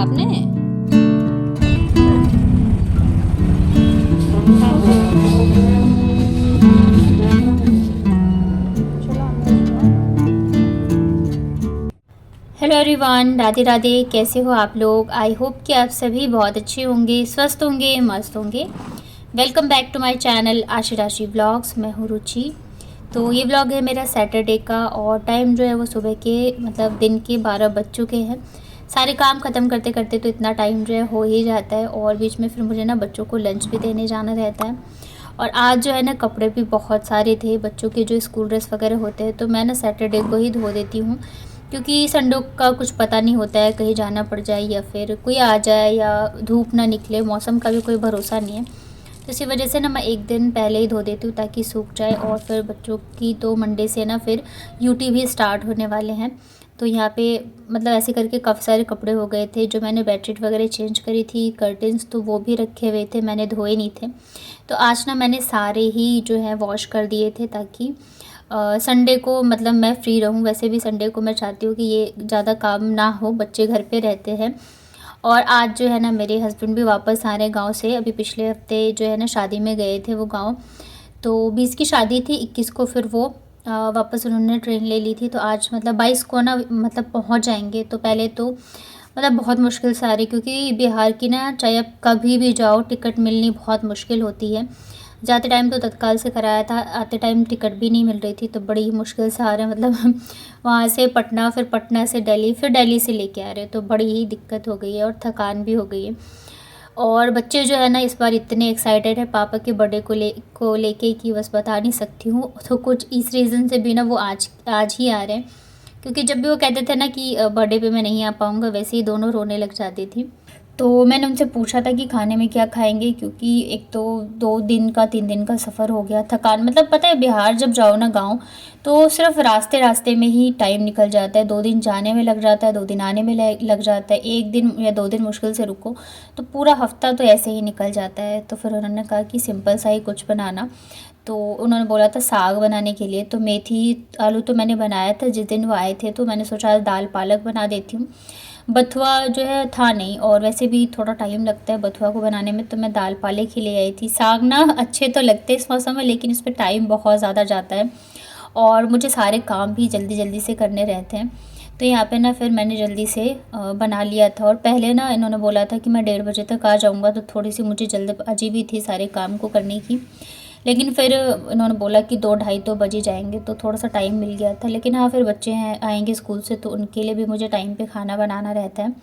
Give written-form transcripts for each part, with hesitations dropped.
आपने? Hello everyone, Radhe Radhe. कैसे हो आप लोग? आई होप कि आप सभी बहुत अच्छे होंगे, स्वस्थ होंगे, मस्त होंगे। Welcome back to my channel Ashi Rashi vlogs. मैं हूँ रुचि। तो ये व्लॉग है मेरा सैटरडे का और टाइम जो है वो सुबह के मतलब दिन के 12 बज चुके हैं। सारे काम ख़त्म करते करते तो इतना टाइम जो है हो ही जाता है और बीच में फिर मुझे ना बच्चों को लंच भी देने जाना रहता है। और आज जो है ना कपड़े भी बहुत सारे थे बच्चों के, जो स्कूल ड्रेस वगैरह होते हैं, तो मैं ना सैटरडे को ही धो देती हूँ, क्योंकि संडे का कुछ पता नहीं होता है, कहीं जाना पड़ जाए या फिर कोई आ जाए या धूप ना निकले, मौसम का भी कोई भरोसा नहीं है। तो इसी वजह से ना मैं एक दिन पहले ही धो देती हूँ ताकि सूख जाए। और फिर बच्चों की तो मंडे से ना फिर यूटी भी स्टार्ट होने वाले हैं। तो यहाँ पे मतलब ऐसे करके काफ़ी सारे कपड़े हो गए थे। जो मैंने बेडशीट वगैरह चेंज करी थी, कर्टन्स तो वो भी रखे हुए थे, मैंने धोए नहीं थे। तो आज ना मैंने सारे ही जो है वॉश कर दिए थे ताकि संडे को मतलब मैं फ्री रहूँ। वैसे भी संडे को मैं चाहती हूँ कि ये ज़्यादा काम ना हो, बच्चे घर पे रहते हैं। और आज जो है ना मेरे हस्बैंड भी वापस आ रहे हैं गाँव से। अभी पिछले हफ्ते जो है ना शादी में गए थे वो गाँव। तो 20 की शादी थी, 21 को फिर वो वापस उन्होंने ट्रेन ले ली थी। तो आज मतलब 22 को ना मतलब पहुँच जाएंगे। तो पहले तो मतलब बहुत मुश्किल से आ रही, क्योंकि बिहार की ना चाहे आप कभी भी जाओ टिकट मिलनी बहुत मुश्किल होती है। जाते टाइम तो तत्काल से कराया था, आते टाइम टिकट भी नहीं मिल रही थी, तो बड़ी ही मुश्किल से आ रहे हैं। मतलब वहाँ से पटना, फिर पटना से दिल्ली, फिर दिल्ली से लेके आ रहे हैं, तो बड़ी ही दिक्कत हो गई है और थकान भी हो गई है। और बच्चे जो है ना इस बार इतने एक्साइटेड है पापा के बर्थडे को लेके कि बस बता नहीं सकती हूँ। तो कुछ इस रीज़न से भी ना वो आज ही आ रहे हैं, क्योंकि जब भी वो कहते थे ना कि बर्थडे पे मैं नहीं आ पाऊँगा, वैसे ही दोनों रोने लग जाती थी। तो मैंने उनसे पूछा था कि खाने में क्या खाएंगे, क्योंकि एक तो 2 दिन का 3 दिन का सफ़र हो गया। थकान मतलब पता है बिहार जब जाओ ना गांव, तो सिर्फ रास्ते रास्ते में ही टाइम निकल जाता है। 2 दिन जाने में लग जाता है, 2 दिन आने में लग जाता है, 1 दिन या 2 दिन मुश्किल से रुको तो पूरा हफ्ता तो ऐसे ही निकल जाता है। तो फिर उन्होंने कहा कि सिंपल सा ही कुछ बनाना। तो उन्होंने बोला था साग बनाने के लिए। तो मेथी आलू तो मैंने बनाया था जिस दिन वो आए थे, तो मैंने सोचा दाल पालक बना देती हूँ। बथुआ जो है था नहीं, और वैसे भी थोड़ा टाइम लगता है बथुआ को बनाने में, तो मैं दाल पालक ही ले आई थी। साग ना अच्छे तो लगते हैं इस मौसम में, लेकिन इस पर टाइम बहुत ज़्यादा जाता है और मुझे सारे काम भी जल्दी जल्दी से करने रहते हैं। तो यहाँ पे ना फिर मैंने जल्दी से बना लिया था। और पहले ना इन्होंने बोला था कि मैं 1:30 बजे तक आ जाऊँगा, तो थोड़ी सी मुझे जल्दबाजी भी थी सारे काम को करने की। लेकिन फिर इन्होंने बोला कि 2 ढाई तो बजे जाएंगे, तो थोड़ा सा टाइम मिल गया था। लेकिन हाँ, फिर बच्चे हैं आएंगे स्कूल से, तो उनके लिए भी मुझे टाइम पे खाना बनाना रहता है।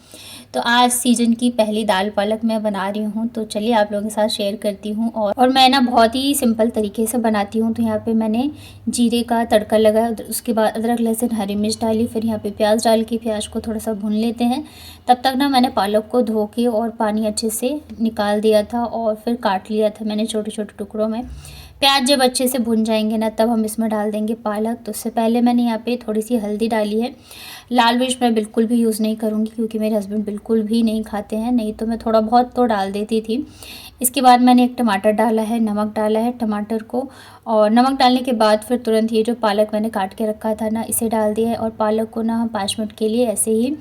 तो आज सीज़न की पहली दाल पालक मैं बना रही हूँ, तो चलिए आप लोगों के साथ शेयर करती हूँ। और मैं ना बहुत ही सिंपल तरीके से बनाती हूँ। तो यहाँ पे मैंने जीरे का तड़का लगाया, उसके बाद अदरक लहसुन हरी मिर्च डाली, फिर यहाँ पे प्याज डाल के प्याज को थोड़ा सा भून लेते हैं। तब तक ना मैंने पालक को धो के और पानी अच्छे से निकाल दिया था और फिर काट लिया था मैंने छोटे छोटे टुकड़ों में। प्याज जब अच्छे से भुन जाएंगे ना, तब हम इसमें डाल देंगे पालक। तो उससे पहले मैंने यहाँ पे थोड़ी सी हल्दी डाली है। लाल मिर्च मैं बिल्कुल भी यूज़ नहीं करूँगी, क्योंकि मेरे हस्बैंड बिल्कुल भी नहीं खाते हैं, नहीं तो मैं थोड़ा बहुत तो डाल देती थी। इसके बाद मैंने एक टमाटर डाला है, नमक डाला है टमाटर को, और नमक डालने के बाद फिर तुरंत ये जो पालक मैंने काट के रखा था ना, इसे डाल दिया है। और पालक को ना हम 5 मिनट के लिए ऐसे ही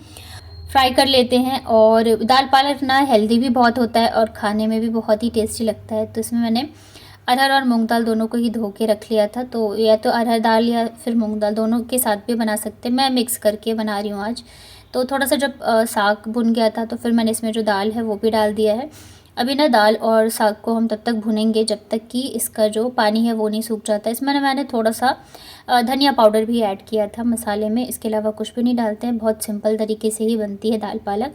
फ्राई कर लेते हैं। और दाल पालक ना हेल्दी भी बहुत होता है और खाने में भी बहुत ही टेस्टी लगता है। तो इसमें मैंने अरहर और मूंग दाल दोनों को ही धो के रख लिया था। तो या तो अरहर दाल या फिर मूंग दाल दोनों के साथ भी बना सकते हैं, मैं मिक्स करके बना रही हूँ आज। तो थोड़ा सा जब साग भुन गया था, तो फिर मैंने इसमें जो दाल है वो भी डाल दिया है। अभी ना दाल और साग को हम तब तक भुनेंगे जब तक कि इसका जो पानी है वो नहीं सूख जाता। इसमें मैंने थोड़ा सा धनिया पाउडर भी ऐड किया था मसाले में, इसके अलावा कुछ भी नहीं डालते हैं। बहुत सिंपल तरीके से ही बनती है दाल पालक।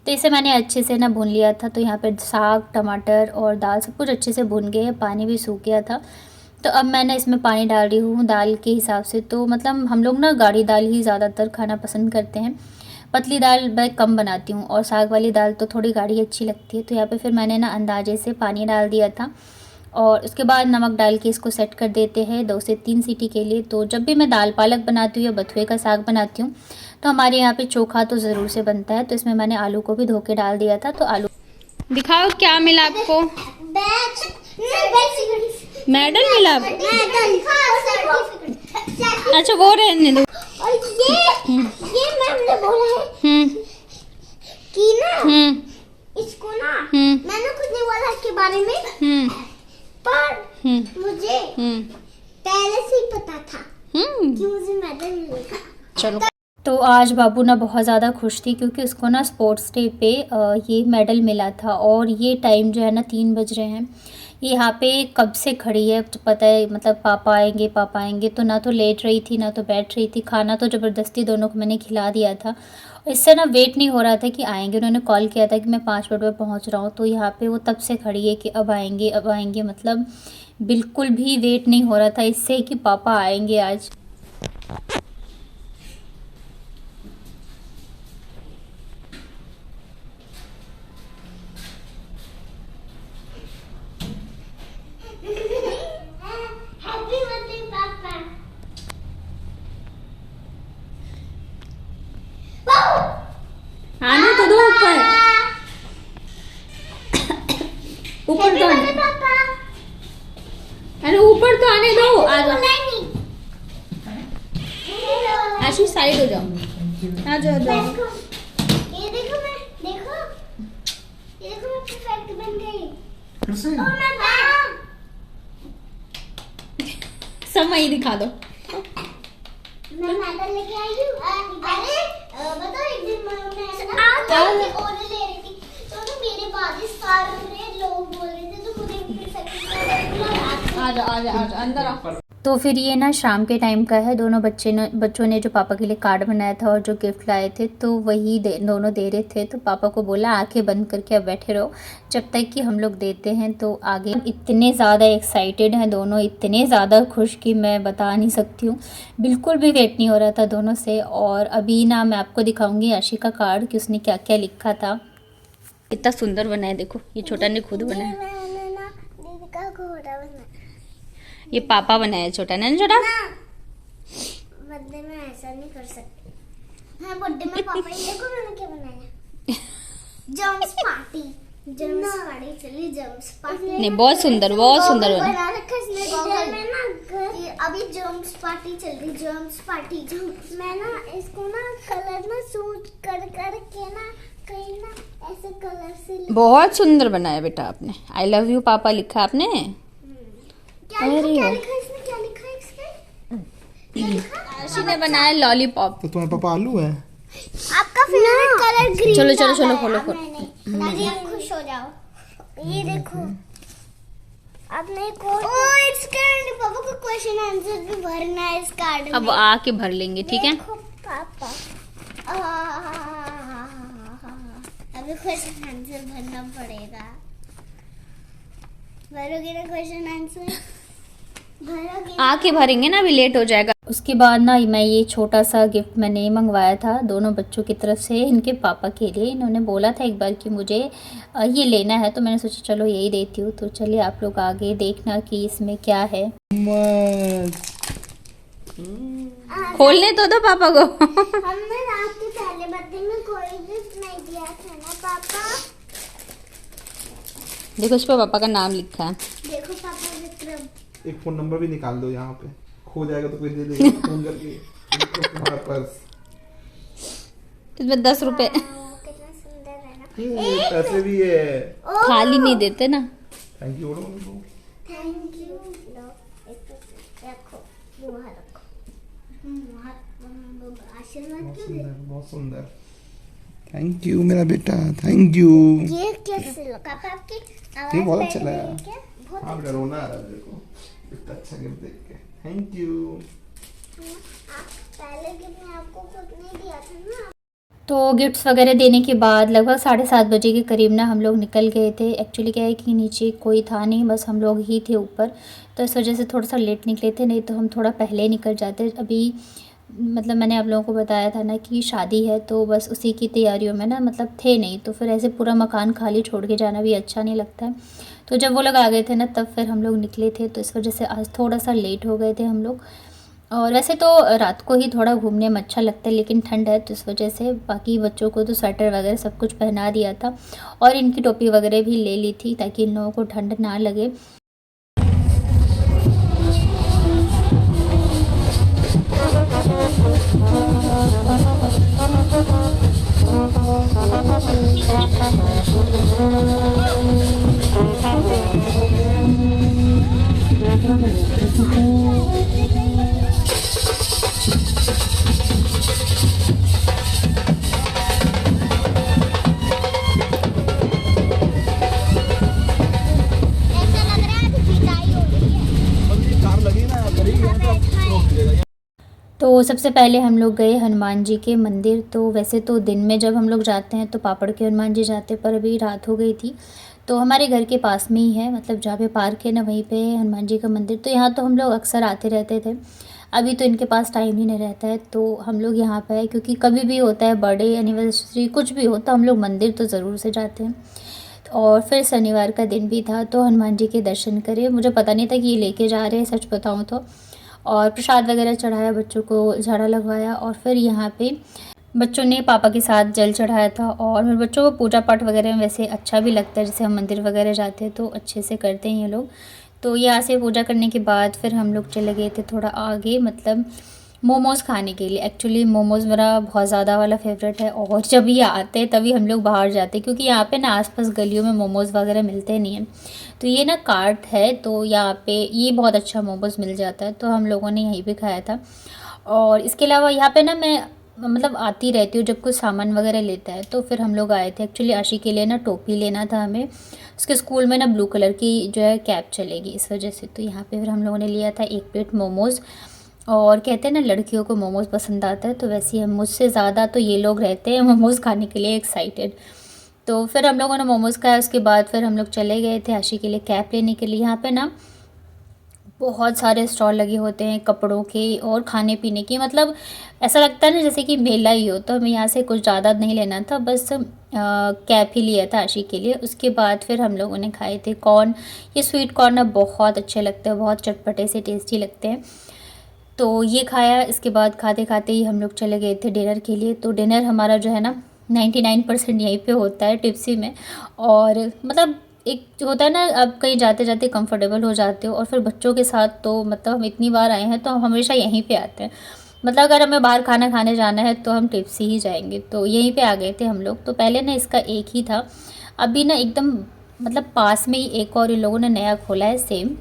तो इसे मैंने अच्छे से ना भून लिया था। तो यहाँ पे साग, टमाटर और दाल सब कुछ अच्छे से भुन गए, पानी भी सूख गया था। तो अब मैंने इसमें पानी डाल रही हूँ दाल के हिसाब से। तो मतलब हम लोग ना गाढ़ी दाल ही ज़्यादातर खाना पसंद करते हैं, पतली दाल मैं कम बनाती हूँ, और साग वाली दाल तो थोड़ी गाढ़ी अच्छी लगती है। तो यहाँ पे फिर मैंने ना अंदाजे से पानी डाल दिया था, और उसके बाद नमक डाल के इसको सेट कर देते हैं 2 से 3 सीटी के लिए। तो जब भी मैं दाल पालक बनाती हूँ या बथुए का साग बनाती हूँ, तो हमारे यहाँ पे चोखा तो ज़रूर से बनता है। तो इसमें मैंने आलू को भी धो के डाल दिया था। तो आलू दिखाओ क्या मिला आपको? मेडल मिला आपको? अच्छा वो रहने दो। और ये मैम ने बोला है कि ना इसको ना मैंने कुछ नहीं बोला इसके बारे में, पर मुझे पहले से ही पता था कि मुझे मेडल मिलेगा। चलो, तो आज बाबू ना बहुत ज़्यादा खुश थी क्योंकि उसको ना स्पोर्ट्स डे पे ये मेडल मिला था। और ये टाइम जो है ना 3 बज रहे हैं, ये यहाँ पे कब से खड़ी है, तो पता है मतलब पापा आएंगे, तो ना तो लेट रही थी ना तो बैठ रही थी। खाना तो ज़बरदस्ती दोनों को मैंने खिला दिया था। इससे ना वेट नहीं हो रहा था कि आएंगे। उन्होंने कॉल किया था कि मैं 5 मिनट में पहुँच रहा हूँ, तो यहाँ पे वो तब से खड़ी है कि अब आएंगे, मतलब बिल्कुल भी वेट नहीं हो रहा था इससे कि पापा आएंगे आज। हैप्पी बर्थडे पापा। आने तो दो ऊपर ऊपर तो आने, पापा अरे ऊपर तो आने दो। आ जाओ आशीष, साइड हो जाओ, आ जाओ। ये देखो मैं परफेक्ट बन गई। कैसे? और मैं समय दिखा दो। मेडल लेके आई हूँ। अरे बताओ, एक दिन मैं ऑर्डर ले रही थी, तो ना मेरे बाद सारे लोग बोल रहे थे तो मुझे परफेक्ट आ अंदर आओ। तो फिर ये ना शाम के टाइम का है। दोनों बच्चों ने जो पापा के लिए कार्ड बनाया था और जो गिफ्ट लाए थे, तो वही दोनों दे रहे थे। तो पापा को बोला आंखें बंद करके अब बैठे रहो जब तक कि हम लोग देते हैं। तो आगे इतने ज़्यादा एक्साइटेड हैं दोनों, इतने ज़्यादा खुश कि मैं बता नहीं सकती हूँ। बिल्कुल भी वेट नहीं हो रहा था दोनों से। और अभी ना मैं आपको दिखाऊँगी आशी का कार्ड कि उसने क्या क्या लिखा था। इतना सुंदर बना है, देखो ये छोटा ने खुद बनाया, दीदी का घोड़ा बनाया। ये पापा बनाया छोटा ने, छोटा बर्थडे में ऐसा नहीं कर सकते। हाँ, बर्थडे में पापा ही देखो मैंने क्या बनाया। जम्स पार्टी चलिए जम्स पार्टी। नहीं, बहुत सुंदर बना। बना रखा इसने गॉगल में ना। अभी जम्स पार्टी चल रही, जम्स पार्टी। मैं ना इसको ना कलर ना सूट कर के ना कहीं ना ऐसे कलर से बहुत सुंदर बनाया बेटा आपने। आई लव यू पापा लिखा आपने। क्या लिखा इसमें? आशी ने बनाया लॉलीपॉप। तो तुम्हारे पापा आलू है? आपका फेवरेट कलर ग्रीन। चलो खोलो। दादी आप खुश हो जाओ। ये देखो आपने पापा को क्वेश्चन आंसर भी भरना है इस कार्ड में। अब आके भर लेंगे, ठीक है। देखो पापा, अभी क्वेश्चन आंसर भरना पड़ेगा। भरोगे ना क्वेश्चन आंसर? भरोगे? आके भरेंगे ना, अभी लेट हो जाएगा। उसके बाद ना मैं ये छोटा सा गिफ्ट मैंने मंगवाया था दोनों बच्चों की तरफ से इनके पापा के लिए। इन्होंने बोला था एक बार कि मुझे ये लेना है, तो मैंने सोचा चलो यही देती हूँ। तो चलिए आप लोग आगे देखना कि इसमें क्या है। खोलने तो दो पापा को। हमने रात के पहले बर्थडे में कोई गिफ्ट नहीं दिया था ना पापा। देखो इस पर पापा का नाम लिखा है। देखो पापा विक्रम। एक फोन नंबर भी निकाल दो, यहाँ पे खो जाएगा तो कोई दे देगा फोन करके। तुम्हारा पर्स इसमें 10 रुपए। कितना सुंदर है ना। पैसे भी है। खाली नहीं देते ना। Thank you. Thank you. लो इसको रखो, वहाँ रखो। आशीर्वाद क्यों दे? बहुत सुंदर। थैंक यू मेरा बेटा, थैंक यू। ये कैसे लगा आपकी आवाज? ये बहुत अच्छा लगा। क्या? बहुत हाँ बेटा, रोना आ रहा है देखो इतना अच्छा गिफ्ट देख के। Thank you. पहले गिफ्ट में आपको कुछ नहीं दिया था ना। तो गिफ्ट्स वगैरह देने के बाद लगभग 7:30 बजे के करीब ना हम लोग निकल गए थे। एक्चुअली क्या है कि नीचे कोई था नहीं, बस हम लोग ही थे ऊपर, तो इस वजह से थोड़ा सा लेट निकले थे। नहीं तो हम थोड़ा पहले निकल जाते। अभी मतलब मैंने आप लोगों को बताया था ना कि शादी है, तो बस उसी की तैयारियों में ना मतलब थे नहीं, तो फिर ऐसे पूरा मकान खाली छोड़ के जाना भी अच्छा नहीं लगता है। तो जब वो लोग आ गए थे ना तब फिर हम लोग निकले थे, तो इस वजह से आज थोड़ा सा लेट हो गए थे हम लोग। और वैसे तो रात को ही थोड़ा घूमने में अच्छा लगता है, लेकिन ठंड है तो इस वजह से बाकी बच्चों को तो स्वेटर वगैरह सब कुछ पहना दिया था और इनकी टोपी वगैरह भी ले ली थी ताकि इन लोगों को ठंड ना लगे। ऐसा लग रहा है कि पिटाई हो रही है। अब ये कार लगी ना करेगी तो रोक देगा। तो सबसे पहले हम लोग गए हनुमान जी के मंदिर। तो वैसे तो दिन में जब हम लोग जाते हैं तो पापड़ के हनुमान जी जाते, पर अभी रात हो गई थी। तो हमारे घर के पास में ही है, मतलब जहाँ पे पार्क है ना वहीं पे है हनुमान जी का मंदिर। तो यहाँ तो हम लोग अक्सर आते रहते थे। अभी तो इनके पास टाइम ही नहीं रहता है, तो हम लोग यहाँ पे है क्योंकि कभी भी होता है बर्थडे एनिवर्सरी कुछ भी हो तो हम लोग मंदिर तो ज़रूर से जाते हैं। और फिर शनिवार का दिन भी था तो हनुमान जी के दर्शन करे। मुझे पता नहीं था कि ये लेके जा रहे हैं, सच बताऊँ तो। और प्रसाद वगैरह चढ़ाया, बच्चों को झाड़ा लगवाया और फिर यहाँ पे बच्चों ने पापा के साथ जल चढ़ाया था। और मेरे बच्चों को पूजा पाठ वगैरह में वैसे अच्छा भी लगता है, जैसे हम मंदिर वगैरह जाते हैं तो अच्छे से करते हैं ये लोग। तो यहाँ से पूजा करने के बाद फिर हम लोग चले गए थे थोड़ा आगे, मतलब मोमोज़ खाने के लिए। एक्चुअली मोमोज़ मेरा बहुत ज़्यादा वाला फेवरेट है और जब ये आते हैं तभी हम लोग बाहर जाते हैं, क्योंकि यहाँ पे ना आसपास गलियों में मोमोज़ वगैरह मिलते नहीं हैं। तो ये ना कार्ट है तो यहाँ पे ये बहुत अच्छा मोमोज़ मिल जाता है, तो हम लोगों ने यहीं पे खाया था। और इसके अलावा यहाँ पे ना मैं मतलब आती रहती हूँ जब कुछ सामान वगैरह लेता है। तो फिर हम लोग आए थे एक्चुअली आशी के लिए ना टोपी लेना था हमें। उसके स्कूल में ना ब्लू कलर की जो है कैप चलेगी, इस वजह से। तो यहाँ पे फिर हम लोगों ने लिया था 1 प्लेट मोमोज़। और कहते हैं ना लड़कियों को मोमोज़ पसंद आता है, तो वैसे ही मुझसे ज़्यादा तो ये लोग रहते हैं मोमोज़ खाने के लिए एक्साइटेड। तो फिर हम लोगों ने मोमोज़ खाया। उसके बाद फिर हम लोग चले गए थे आशी के लिए कैप लेने के लिए। यहाँ पे ना बहुत सारे स्टॉल लगे होते हैं कपड़ों के और खाने पीने की, मतलब ऐसा लगता है ना जैसे कि मेला ही हो। तो हमें यहाँ से कुछ ज़्यादा नहीं लेना था, बस कैप ही लिया था आशी के लिए। उसके बाद फिर हम लोगों ने खाए थे कॉर्न। ये स्वीट कॉर्न ना बहुत अच्छे लगते हैं, बहुत चटपटे से टेस्टी लगते हैं। तो ये खाया। इसके बाद खाते खाते ही हम लोग चले गए थे डिनर के लिए। तो डिनर हमारा जो है ना 99% यहीं पे होता है टिप्सी में। और मतलब एक जो होता है ना, आप कहीं जाते जाते कंफर्टेबल हो जाते हो, और फिर बच्चों के साथ तो मतलब हम इतनी बार आए हैं तो हम हमेशा यहीं पे आते हैं। मतलब अगर हमें बाहर खाना खाने जाना है तो हम टिप्सी ही जाएंगे। तो यहीं पे आ गए थे हम लोग। तो पहले ना इसका एक ही था, अभी ना एकदम मतलब पास में ही एक और इन लोगों ने नया खोला है, सेम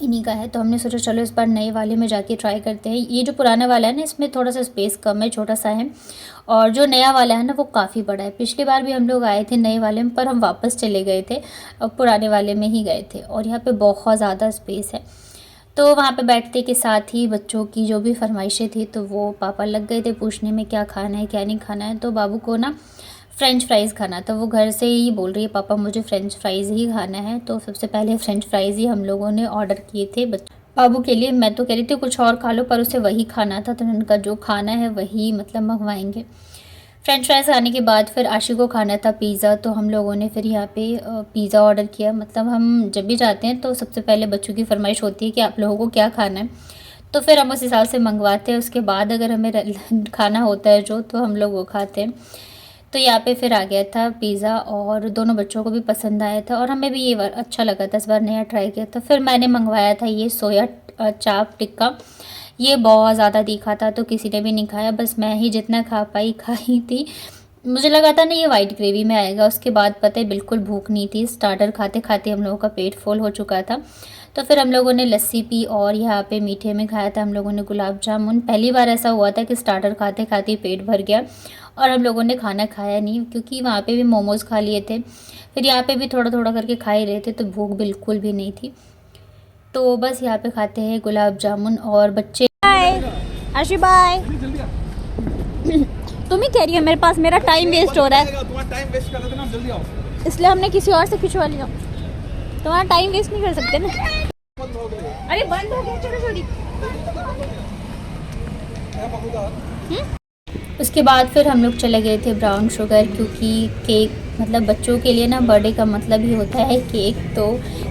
इन्हीं का है। तो हमने सोचा चलो इस बार नए वाले में जाके ट्राई करते हैं। ये जो पुराना वाला है ना इसमें थोड़ा सा स्पेस कम है, छोटा सा है। और जो नया वाला है ना वो काफ़ी बड़ा है। पिछली बार भी हम लोग आए थे नए वाले में, पर हम वापस चले गए थे और पुराने वाले में ही गए थे। और यहाँ पे बहुत ज़्यादा स्पेस है। तो वहाँ पे बैठते के साथ ही बच्चों की जो भी फरमाइशें थी तो वो पापा लग गए थे पूछने में क्या खाना है क्या नहीं खाना है। तो बाबू को ना फ़्रेंच फ्राइज़ खाना था। वो घर से ही बोल रही है पापा मुझे फ़्रेंच फ्राइज़ ही खाना है। तो सबसे पहले फ़्रेंच फ्राइज़ ही हम लोगों ने ऑर्डर किए थे बाबू के लिए। मैं तो कह रही थी कुछ और खा लो, पर उसे वही खाना था, तो उनका जो खाना है वही मतलब मंगवाएंगे। फ़्रेंच फ्राइज़ खाने के बाद फिर आशी को खाना था पिज़्ज़ा। तो हम लोगों ने फिर यहाँ पे पिज़्ज़ा ऑर्डर किया। मतलब हम जब भी जाते हैं तो सबसे पहले बच्चों की फरमाइश होती है कि आप लोगों को क्या खाना है, तो फिर हम उस हिसाब से मंगवाते हैं। उसके बाद अगर हमें खाना होता है जो, तो हम लोग वो खाते हैं। तो यहाँ पे फिर आ गया था पिज़्ज़ा और दोनों बच्चों को भी पसंद आया था और हमें भी ये बार अच्छा लगा था, इस बार नया ट्राई किया था। फिर मैंने मंगवाया था ये सोया चाप टिक्का। ये बहुत ज़्यादा तीखा था तो किसी ने भी नहीं खाया, बस मैं ही जितना खा पाई खाई थी। मुझे लगा था ना ये वाइट ग्रेवी में आएगा। उसके बाद पता है बिल्कुल भूख नहीं थी, स्टार्टर खाते खाते हम लोगों का पेट फुल हो चुका था। तो फिर हम लोगों ने लस्सी पी और यहाँ पे मीठे में खाया था हम लोगों ने गुलाब जामुन। पहली बार ऐसा हुआ था कि स्टार्टर खाते खाते पेट भर गया और हम लोगों ने खाना खाया नहीं, क्योंकि वहाँ पे भी मोमोज़ खा लिए थे, फिर यहाँ पे भी थोड़ा थोड़ा करके खा ही रहे थे, तो भूख बिल्कुल भी नहीं थी। तो बस यहाँ पे खाते हैं गुलाब जामुन और बच्चे। बाय आशी बाय। तुम ही कह रही हो मेरे पास मेरा टाइम वेस्ट हो रहा है, तुम्हारा टाइम वेस्ट कर रहे थे ना, जल्दी आओ। इसलिए हमने किसी और से खिंचवा लिया। तुम्हारा टाइम वेस्ट नहीं कर सकते ना। अरे बंद हो गया, चलो छोड़ी। उसके बाद फिर हम लोग चले गए थे ब्राउन शुगर, क्योंकि केक मतलब बच्चों के लिए ना बर्थडे का मतलब ही होता है केक, तो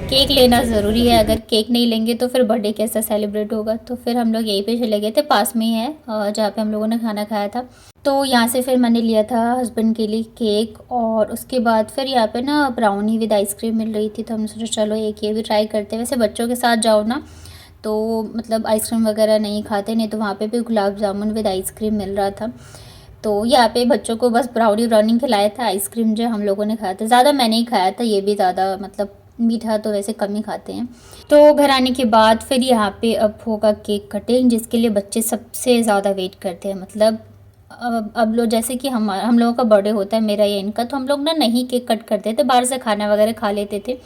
केक लेना ज़रूरी है। अगर केक नहीं लेंगे तो फिर बर्थडे कैसा सेलिब्रेट होगा। तो फिर हम लोग यहीं पे चले गए थे, पास में ही है जहाँ पे हम लोगों ने खाना खाया था। तो यहाँ से फिर मैंने लिया था हस्बैंड के लिए केक और उसके बाद फिर यहाँ पे ना ब्राउनी विद आइसक्रीम मिल रही थी, तो हमने सोचा चलो एक ये भी ट्राई करते हैं। वैसे बच्चों के साथ जाओ ना तो मतलब आइसक्रीम वगैरह नहीं खाते, नहीं तो वहाँ पे भी गुलाब जामुन विद आइसक्रीम मिल रहा था। तो यहाँ पे बच्चों को बस ब्राउनी खिलाया था, आइसक्रीम जो हम लोगों ने खाया था, ज़्यादा मैंने ही खाया था, ये भी ज़्यादा मतलब मीठा तो वैसे कम ही खाते हैं। तो घर आने के बाद फिर यहाँ पे अब होगा केक कटिंग, जिसके लिए बच्चे सबसे ज़्यादा वेट करते हैं। मतलब अब लोग जैसे कि हम लोगों का बर्थडे होता है, मेरा या इनका, तो हम लोग ना नहीं केक कट करते थे, बाहर से खाना वगैरह खा लेते थे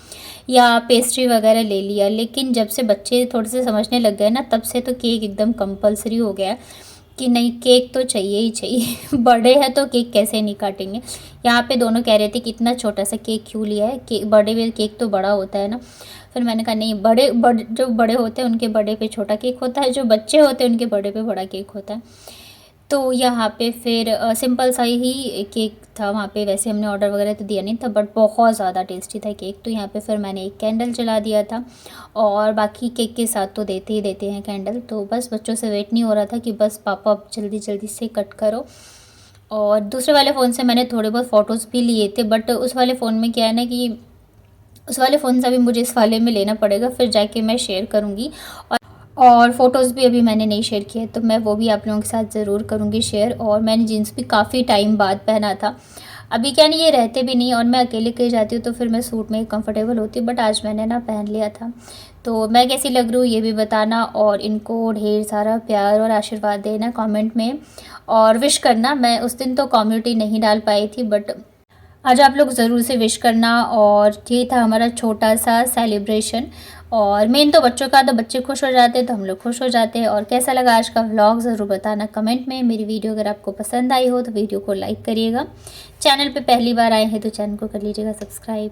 या पेस्ट्री वगैरह ले लिया। लेकिन जब से बच्चे थोड़े से समझने लग गए ना, तब से तो केक एकदम कंपलसरी हो गया है कि नहीं, केक तो चाहिए ही चाहिए। बर्थडे है तो केक कैसे नहीं काटेंगे। यहाँ पे दोनों कह रहे थे कि इतना छोटा सा केक क्यों लिया है, केक बर्थडे में केक तो बड़ा होता है ना। फिर मैंने कहा नहीं, जो बड़े होते हैं उनके बर्थडे पे छोटा केक होता है, जो बच्चे होते हैं उनके बर्थडे पे बड़ा केक होता है। तो यहाँ पे फिर सिंपल सा ही केक था वहाँ पे, वैसे हमने ऑर्डर वगैरह तो दिया नहीं था, बट बहुत ज़्यादा टेस्टी था केक। तो यहाँ पे फिर मैंने एक कैंडल जला दिया था, और बाकी केक के साथ तो देते ही देते हैं कैंडल। तो बस बच्चों से वेट नहीं हो रहा था कि बस पापा अब जल्दी जल्दी से कट करो। और दूसरे वाले फ़ोन से मैंने थोड़े बहुत फ़ोटोज़ भी लिए थे, बट उस वाले फ़ोन में क्या है ना कि उस वाले फ़ोन से भी मुझे इस वाले में लेना पड़ेगा, फिर जाके मैं शेयर करूँगी। और फ़ोटोज़ भी अभी मैंने नहीं शेयर किए, तो मैं वो भी आप लोगों के साथ ज़रूर करूँगी शेयर। और मैंने जीन्स भी काफ़ी टाइम बाद पहना था। अभी क्या नहीं, ये रहते भी नहीं, और मैं अकेले कहीं जाती हूँ तो फिर मैं सूट में कंफर्टेबल होती हूँ, बट आज मैंने ना पहन लिया था। तो मैं कैसी लग रही हूँ ये भी बताना, और इनको ढेर सारा प्यार और आशीर्वाद देना कमेंट में, और विश करना। मैं उस दिन तो कम्युनिटी नहीं डाल पाई थी, बट आज आप लोग ज़रूर से विश करना। और ये था हमारा छोटा सा सेलिब्रेशन। और मेन तो बच्चों का, तो बच्चे खुश हो जाते हैं तो हम लोग खुश हो जाते हैं। और कैसा लगा आज का व्लॉग ज़रूर बताना कमेंट में। मेरी वीडियो अगर आपको पसंद आई हो तो वीडियो को लाइक करिएगा। चैनल पे पहली बार आए हैं तो चैनल को कर लीजिएगा सब्सक्राइब।